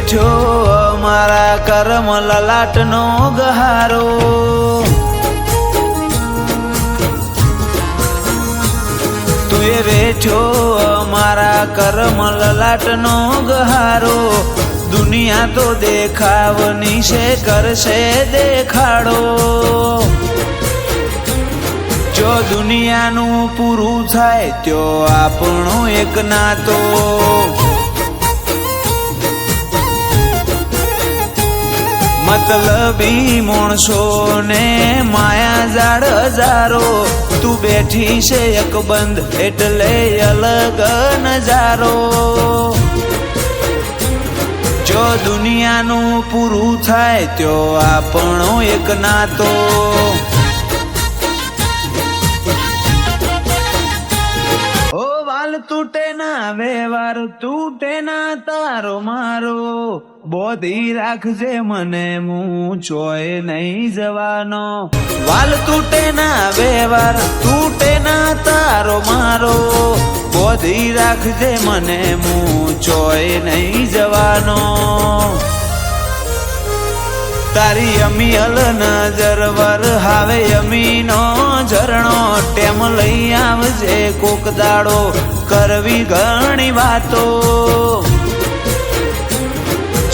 બેઠો અમારા કરમ લલાટનો ગહારો, તું એ બેઠો અમારા કરમ લલાટનો ગહારો, દુનિયા તો દેખાવની છે કરશે દેખાડો, જો દુનિયાનું પૂરું થાય ત્યો આપણો એક નાતો, મતલબી માણસો ને માયા ઝાડ હજારો, તું બેઠી છે એક બંધ એટલે અલગ નજારો, જો દુનિયાનું પૂરું થાય ત્યો આપણો એક નાતો, ઓ વાલ તૂટે ના વ્યવહાર તૂટે ના તારો મારો, બોધી રાખજે મને હું ચોય નહીં જવાનો, વાલ તૂટે ના વ્યવહાર તૂટે ના તારો મારો, બોધી રાખજે મને હું ચોય નહીં જવાનો, તારી અમી અલ નજર વર હાવે અમીનો ઝરણો, ટેમ લઈ આવજે કોક દાડો કરવી ઘણી વાતો,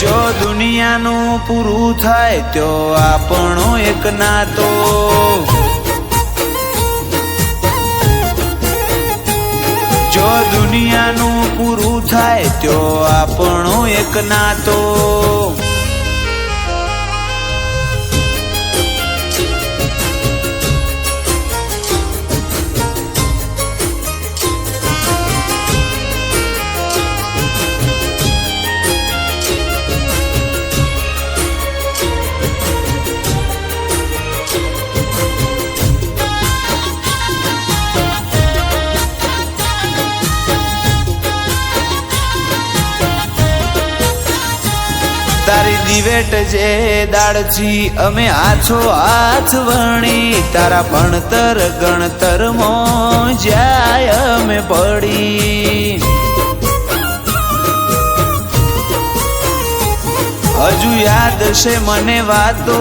જો દુનિયાનું પૂરું થાય ત્યો આપણો એક નાતો, જો દુનિયાનું પૂરું થાય ત્યો આપણો એક નાતો, તારી દિવેટ જે દાડથી અમે આછો હાથ વણી, તારા ભણતર ગણતર માં જાય અમે પડી, હજુ યાદ છે મને વાતો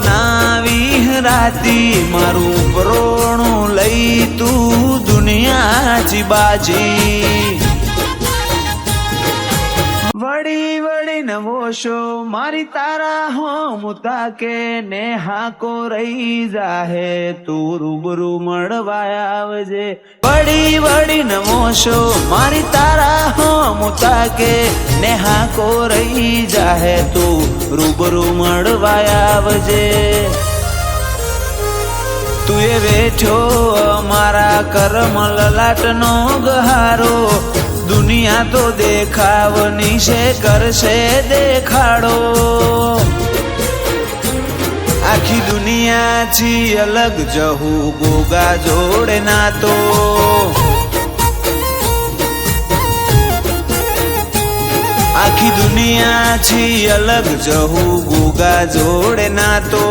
ના વિહરાતી, મારું પરોણું લઈ તું દુનિયાથી બાજી, વળી વળી નવોશો મારી તારા હોમ તાકે ને હાકો રહી જાહે, તું રૂબરૂ મળવા આવજે, વળી વળી નવોશો મારી તારા હોમ તાકે ને હાકો રહી જાહે, તું રૂબરૂ મળવા આવજે, તું એ બેઠો અમારા કરમ લલાટનો ગહારો, દુનિયા તો દેખાવની છે કરશે દેખાડો, આખી દુનિયાથી અલગ જહું ગોગા જોડે નાતો, આખી દુનિયાથી અલગ જહું ગોગા જોડે નાતો,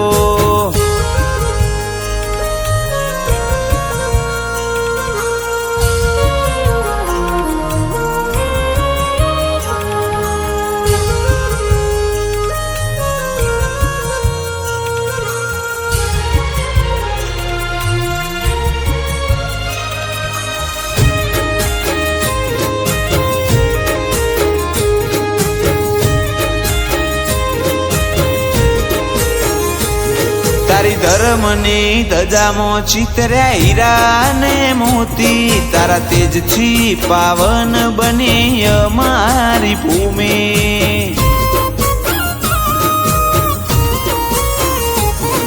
તારી ધર્મની ધજામાં ચિતર્યા હીરા ને મોતી, તારા તેજથી પાવન બની અમારી ભૂમિ,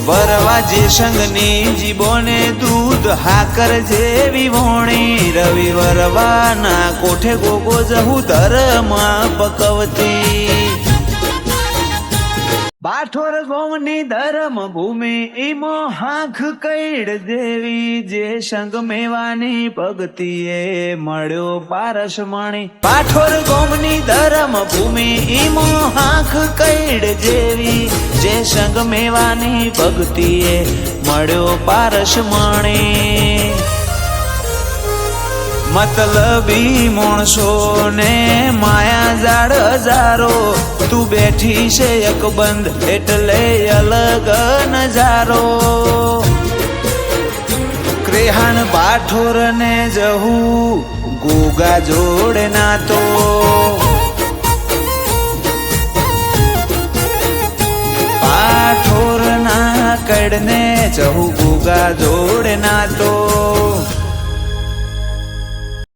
વરવા જે સંગની જીબોને દૂધ હાકર જેવી વોણી, રવિ વરવાના કોઠે ગોગો જહું ધર્મ પકવતી, બાઠોર ગોમની ધર્મ ભૂમિ ઈમો હાંખ કઈડ દેવી, જે સંગ મેવાની ભગતીએ મળ્યો પારસ મણી, બાઠોર ગોમની ધર્મ ભૂમિ ઈમો હાંખ કઈડ જેવી, જે સંગ મેવાની ભગતીએ મળ્યો પારસ મણી, મતલબી માણસો ને માયા જાડ હજારો, તું બેઠી છે એક બંધ એટલે અલગ નજારો. ક્રેહાણ બાઠોર ને જહું ગોગા જોડે નાતો, બાઠોર ના કડને જહું ગોગા જોડે નાતો.